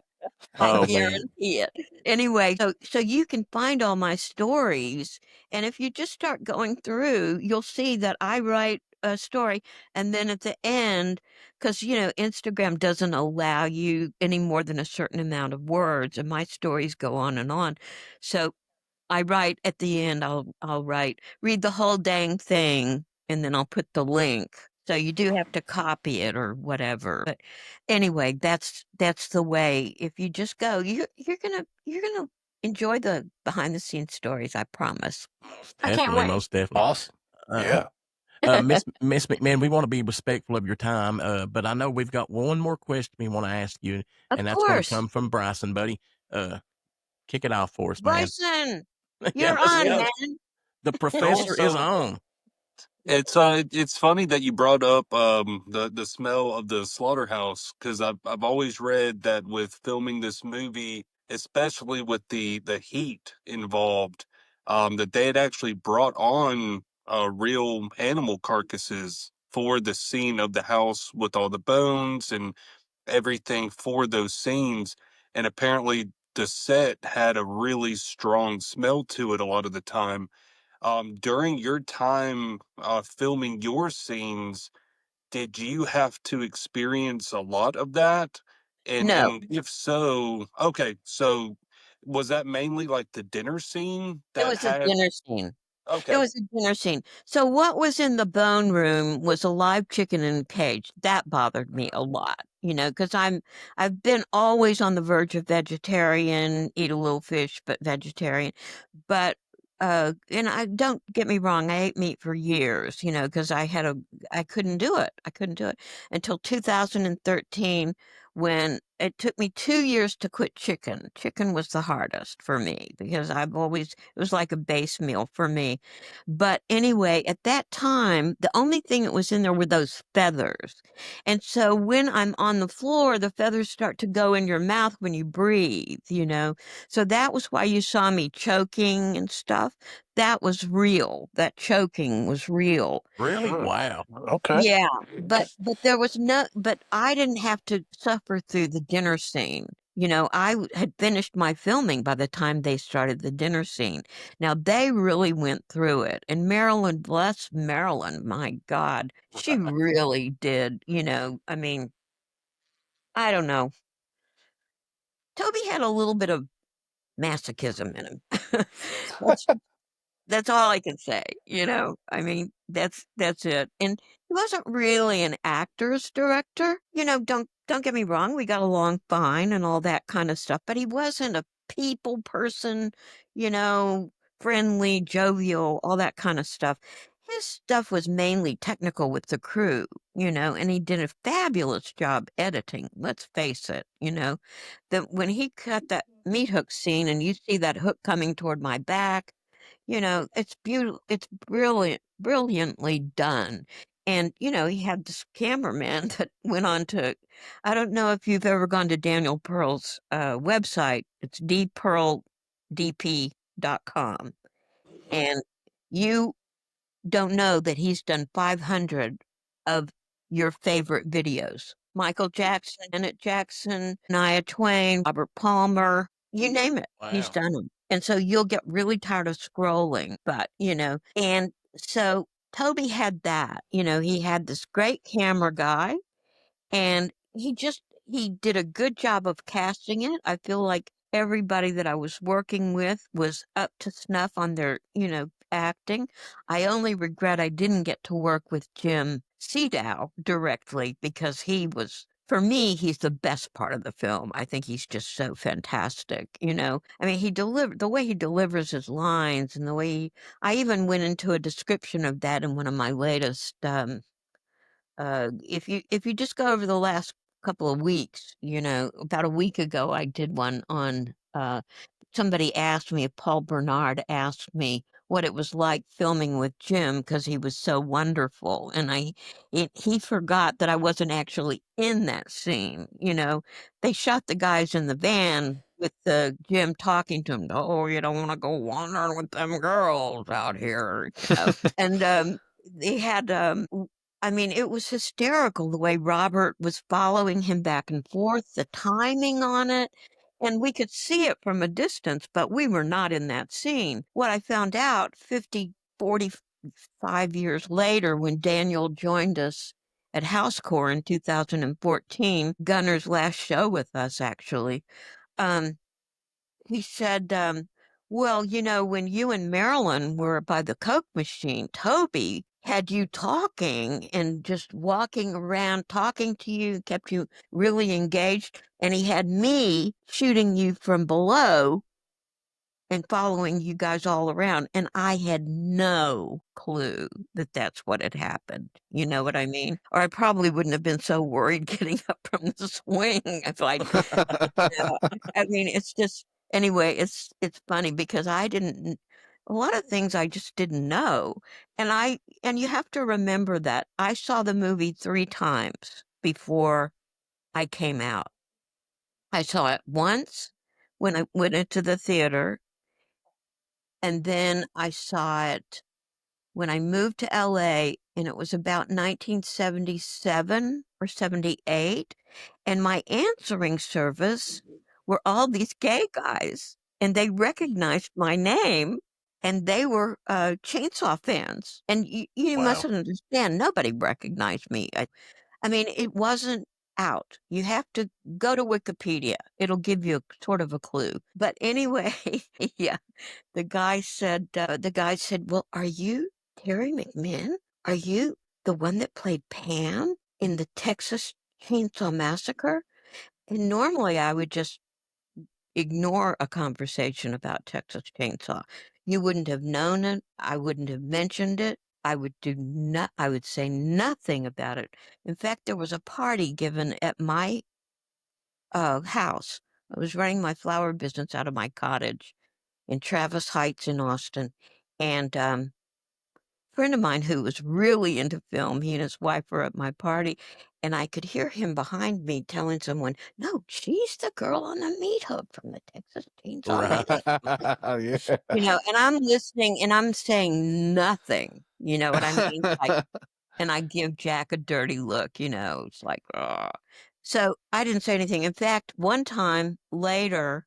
Oh, man. guarantee it. Anyway, so you can find all my stories, and if you just start going through, you'll see that I write a story, and then at the end, because Instagram doesn't allow you any more than a certain amount of words, and my stories go on and on. So I write at the end, I'll write, read the whole dang thing, and then I'll put the link. So you do have to copy it or whatever. But anyway, that's the way. If you just go, you're gonna enjoy the behind the scenes stories, I promise. I can't Definitely, wait. most definitely. Awesome. Yeah. Miss McMahon, we want to be respectful of your time, but I know we've got one more question we want to ask you, Of and that's going to course. come from Bryson, buddy. Kick it off for us, man. Bryson, Yeah, you're let's on, go. man. The professor is So on. it's funny that you brought up the smell of the slaughterhouse because I've always read that with filming this movie, especially with the heat involved, that they had actually brought on real animal carcasses for the scene of the house with all the bones and everything for those scenes, and apparently the set had a really strong smell to it a lot of the time. During your time filming your scenes, did you have to experience a lot of that? And No, and if so, okay, so was that mainly like the dinner scene it that was a had dinner scene. It okay, was a dinner scene. So what was in the bone room was a live chicken in a cage. That bothered me a lot, because I've been always on the verge of vegetarian, eat a little fish, but vegetarian. But and I don't get me wrong, I ate meat for years, because I couldn't do it. I couldn't do it until 2013 when it took me 2 years to quit chicken. Chicken was the hardest for me because it was like a base meal for me. But anyway, at that time, the only thing that was in there were those feathers. And so when I'm on the floor, the feathers start to go in your mouth when you breathe. So that was why you saw me choking and stuff. that was real. That choking was real. Really? Wow. Okay. Yeah, but there was but I didn't have to suffer through the dinner scene. Had finished my filming by the time they started the dinner scene. Now they really went through it. And Marilyn, bless Marilyn, my God, she really did, I mean, I don't know. Toby had a little bit of masochism in him. That's That's all I can say, I mean, that's it. And he wasn't really an actor's director. Don't get me wrong, we got along fine and all that kind of stuff, but he wasn't a people person, you know, friendly, jovial, all that kind of stuff. His stuff was mainly technical with the crew, and he did a fabulous job editing. Let's face it, that when he cut that meat hook scene and you see that hook coming toward my back, it's beautiful. It's brilliantly done. And, he had this cameraman that went on to, I don't know if you've ever gone to Daniel Pearl's website. It's dpearldp.com. And you don't know that he's done 500 of your favorite videos. Michael Jackson, Janet Jackson, Nia Twain, Robert Palmer, you name it, he's Wow. done them. And so you'll get really tired of scrolling, but, and so Toby had that, he had this great camera guy and he did a good job of casting it. I feel like everybody that I was working with was up to snuff on their, acting. I only regret I didn't get to work with Jim Sedow directly because for me, he's the best part of the film. I think he's just so fantastic, I mean, the way he delivers his lines and I even went into a description of that in one of my latest, if you just go over the last couple of weeks, about a week ago, I did one on, somebody asked me, Paul Bernard asked me what it was like filming with Jim because he was so wonderful. And he forgot that I wasn't actually in that scene. They shot the guys in the van with the Jim talking to him. Oh, you don't want to go wandering with them girls out here, and they had I mean, it was hysterical the way Robert was following him back and forth, the timing on it. And we could see it from a distance, but we were not in that scene. What I found out 45 years later when Daniel joined us at Housecore in 2014, Gunnar's last show with us, actually, um, he said, well, when you and Marilyn were by the Coke machine, Toby had you talking and just walking around talking to you, kept you really engaged. And he had me shooting you from below and following you guys all around. And I had no clue that that's what had happened. You know what I mean? Or I probably wouldn't have been so worried getting up from the swing if I'd yeah. I mean, it's just anyway, it's funny because I didn't a lot of things I just didn't know. And you have to remember that I saw the movie 3 times before I came out. I saw it once when I went into the theater, and then I saw it when I moved to LA, and it was about 1977 or 78, and my answering service were all these gay guys, and they recognized my name, and they were Chainsaw fans. And you Wow. mustn't understand, nobody recognized me. I mean, it wasn't out. You have to go to Wikipedia. It'll give you sort of a clue. But anyway, yeah, the guy said, well, are you Teri McMinn? Are you the one that played Pam in the Texas Chainsaw Massacre? And normally I would just ignore a conversation about Texas Chainsaw. You wouldn't have known it. I wouldn't have mentioned it. I would say nothing about it. In fact, there was a party given at my house. I was running my flower business out of my cottage in Travis Heights in Austin. And friend of mine who was really into film. He and his wife were at my party, and I could hear him behind me telling someone, "No, she's the girl on the meat hook from the Texas Chain Saw Massacre." Yeah. And I'm listening and I'm saying nothing. You know what I mean? And I give Jack a dirty look, it's like, "Ugh." So I didn't say anything. In fact, one time later,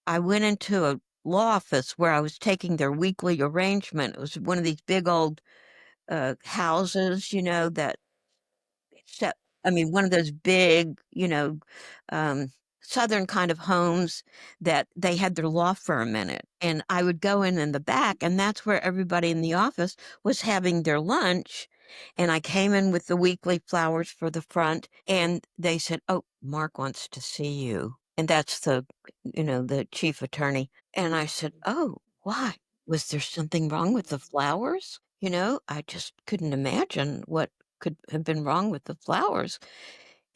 I went into a law office where I was taking their weekly arrangement. It was one of these big old houses, that set, I mean, one of those big, um, Southern kind of homes that they had their law firm in it. And I would go in the back, and that's where everybody in the office was having their lunch. And I came in with the weekly flowers for the front, and they said, "Oh, Mark wants to see you." And that's the chief attorney. And I said, "Oh, why? Was there something wrong with the flowers?" I just couldn't imagine what could have been wrong with the flowers.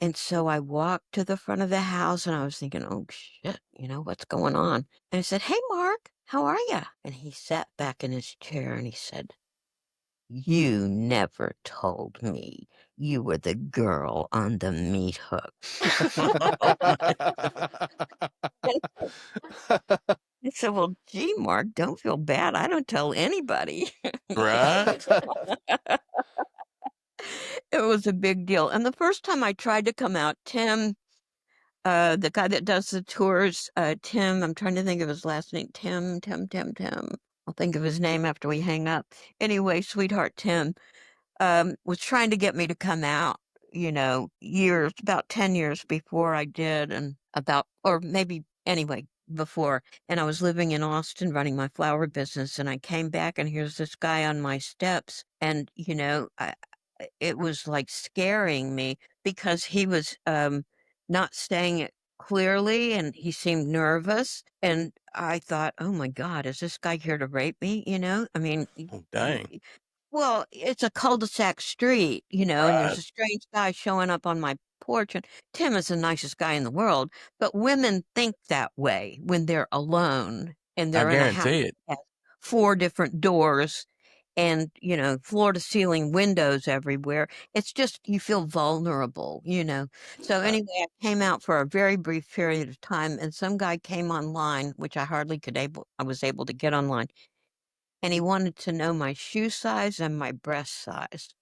And so I walked to the front of the house and I was thinking, "Oh shit, what's going on?" And I said, "Hey, Mark, how are you?" And he sat back in his chair and he said, "You never told me you were the girl on the meat hook." I said, "Well, gee, Mark, don't feel bad. I don't tell anybody." Right? It was a big deal. And the first time I tried to come out, Tim, the guy that does the tours, Tim, I'm trying to think of his last name. Tim. I'll think of his name after we hang up. Anyway, sweetheart Tim, was trying to get me to come out, about 10 years before I did, or maybe anyway, before. And I was living in Austin running my flower business, and I came back, and here's this guy on my steps. And, it was like scaring me because he was not saying it clearly and he seemed nervous. And I thought, "Oh my God, is this guy here to rape me?" I mean, Oh, dang. well, it's a cul-de-sac street, and there's Right. a strange guy showing up on my porch. And Tim is the nicest guy in the world, but women think that way when they're alone and I they're in a house guarantee it. that has four different doors and, floor to ceiling windows everywhere. It's just you feel vulnerable. So Right. anyway, I came out for a very brief period of time, and some guy came online, which I was able to get online, and he wanted to know my shoe size and my breast size.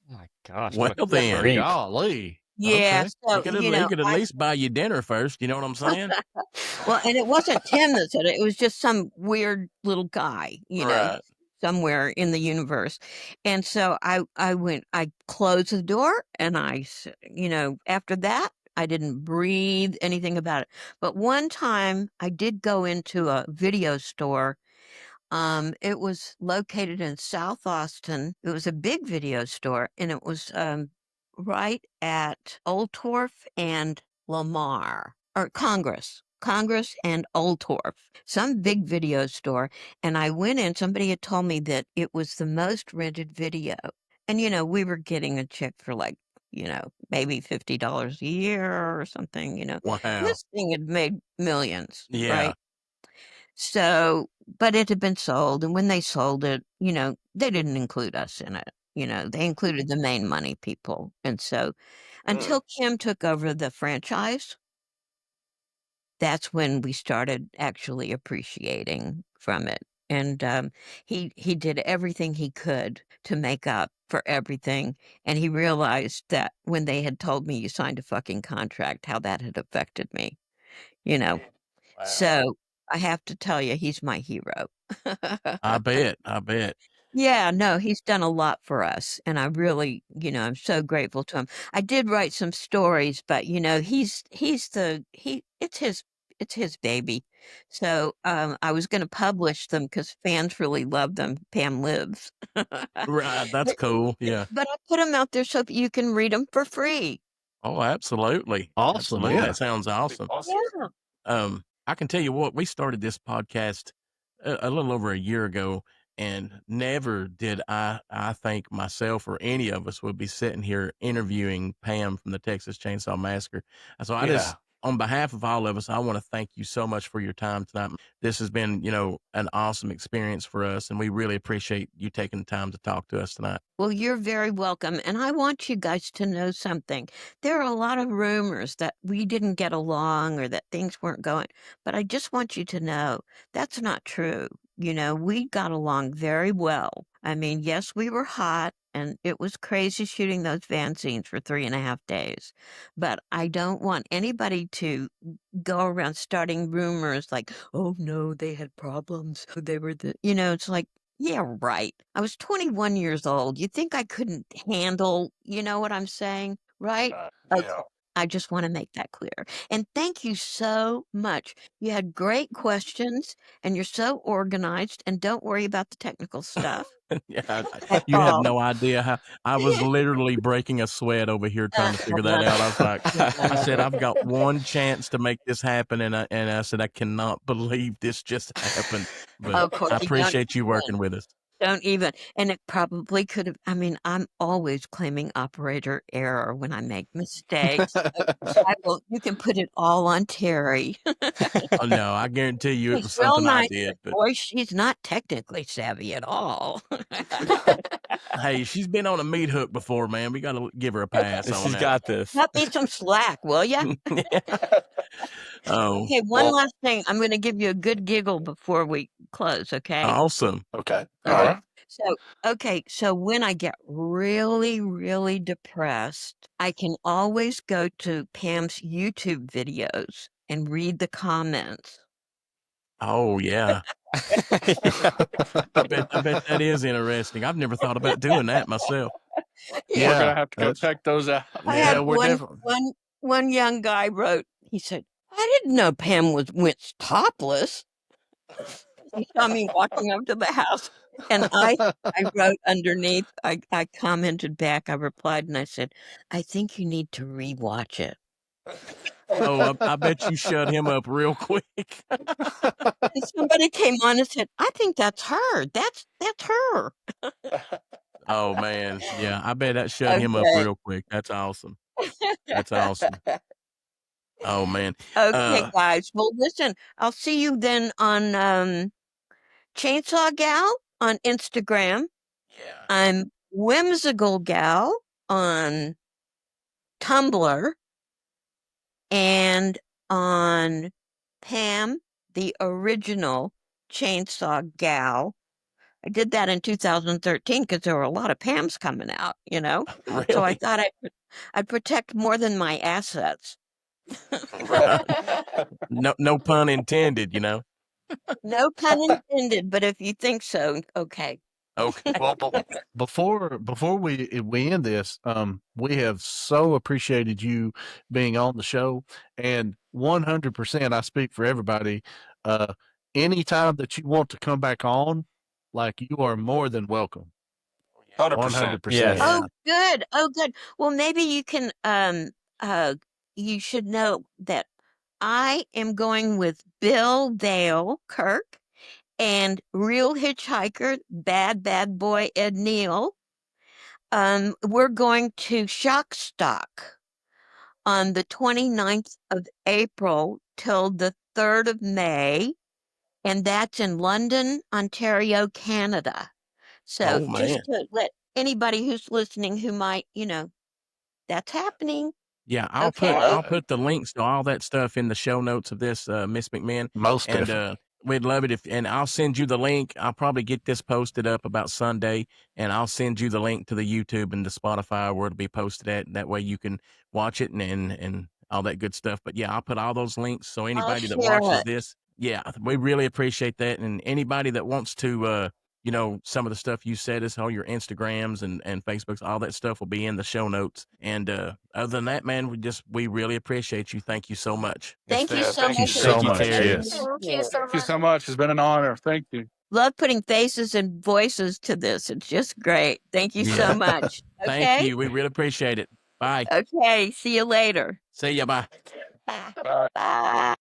Oh my gosh, Well, what a then. creep. Golly. Yeah, Okay. He so, could he could at least buy you dinner first, you know what I'm saying? well, and it wasn't Tim that said it, it was just some weird little guy, Right. somewhere in the universe. And so I closed the door and after that, I didn't breathe anything about it. But one time I did go into a video store. It was located in South Austin. It was a big video store, and it was right at Old Torf and Lamar, or Congress and Old Torf, some big video store. And I went in, somebody had told me that it was the most rented video. And, we were getting a check for like, maybe $50 a year or something. Wow. This thing had made millions, Yeah. right? So, but it had been sold, and when they sold it, they didn't include us in it. They included the main money people. And so Mm. until Kim took over the franchise, that's when we started actually appreciating from it. And he did everything he could to make up for everything. And he realized that when they had told me, "You signed a fucking contract," how that had affected me, you know. Wow. So I have to tell you, he's my hero. I bet. I bet. Yeah, no, he's done a lot for us, and I really, I'm so grateful to him. I did write some stories, but it's his baby. So I was going to publish them because fans really love them. Pam lives, but Right. That's cool. Yeah. but I put them out there so you can read them for free. Oh, absolutely. Awesome. Absolutely. Yeah. That sounds awesome. Yeah. I can tell you what, we started this podcast a little over a year ago, and never did I think myself or any of us would be sitting here interviewing Pam from the Texas Chainsaw Massacre. So I Yeah. just on behalf of all of us, I want to thank you so much for your time tonight. This has been, an awesome experience for us, and we really appreciate you taking the time to talk to us tonight. Well, you're very welcome. And I want you guys to know something. There are a lot of rumors that we didn't get along or that things weren't going, but I just want you to know that's not true. We got along very well. I mean, yes, we were hot and it was crazy shooting those van scenes for 3.5 days. But I don't want anybody to go around starting rumors like, oh no, they had problems. They were it's like, yeah, right. I was 21 years old. You think I couldn't handle, you know what I'm saying? Right? Okay. Yeah. I just want to make that clear. And thank you so much. You had great questions and you're so organized, and don't worry about the technical stuff Yeah, at you have all. no idea how I was literally breaking a sweat over here trying to figure that out. I was like, I said, I've got one chance to make this happen, and I said, I cannot believe this just happened. But Of course, I you don't appreciate you even. working with us. Don't even. And it probably could have. I mean, I'm always claiming operator error when I make mistakes. You can put it all on Teri. Oh no, I guarantee you it She's was real something I nice, did. but But boy, she's not technically savvy at all. hey, she's been on a meat hook before, man. We got to give her a pass on She's that. got this. Cut me some slack, will ya? Oh, Okay, one Well, last thing. I'm going to give you a good giggle before we close, okay? awesome. okay. All Okay. right. So when I get really, really depressed, I can always go to Pam's YouTube videos and read the comments. Oh yeah. Yeah. I bet that is interesting. I've never thought about doing that myself. We're gonna Yeah, have to go that's check those out. I Yeah. had we're definitely. one young guy wrote, he said, I didn't know Pam went topless. He saw me walking up to the house, and I wrote underneath, I commented back, I replied, and I said, I think you need to rewatch it. Oh, I bet you shut him up real quick. And somebody came on and said, I think that's her. That's her. Oh man, yeah, I bet that shut him up Okay. real quick. That's awesome. That's awesome. Oh man. Okay, guys. Well, listen, I'll see you then on Chainsaw Gal on Instagram. Yeah. I'm Whimsical Gal on Tumblr and on Pam, the original Chainsaw Gal. I did that in 2013 because there were a lot of Pams coming out, So I Really? thought I'd protect more than my assets. No pun intended, No pun intended, but if you think so, okay. Okay. Well, before we end this, we have so appreciated you being on the show, and 100%, I speak for everybody. Anytime that you want to come back on, like, you are more than welcome. 100%. 100%. Yes. Yeah. Oh, good. Oh, good. Well, maybe you can, you should know that I am going with Bill Dale Kirk and Real Hitchhiker, Bad Boy Ed Neal. We're going to Shock Stock on the 29th of April till the 3rd of May, and that's in London, Ontario, Canada. So Oh just man. to let anybody who's listening who might, that's happening. Yeah, Okay. I'll put the links to all that stuff in the show notes of this, Miss McMahon. Most And definitely. we'd love it and I'll send you the link. I'll probably get this posted up about Sunday, and I'll send you the link to the YouTube and the Spotify where it'll be posted at. That way you can watch it and all that good stuff. But yeah, I'll put all those links so I'll anybody that share watches it. this, yeah, we really appreciate that. And anybody that wants to some of the stuff you said is all your Instagrams and Facebooks, all that stuff will be in the show notes. And other than that, man, we really appreciate you. Thank you so much. Thank you Yeah, so thank much. you for so Thank you, much. Terry. Yes. Thank you so Thank you much. so much. It's been an honor. Thank you. Love putting faces and voices to this. It's just great. Thank you so Yeah. much. Thank Okay. you. We really appreciate it. Bye. Okay. See you later. See ya. Bye. Bye. Bye. Bye.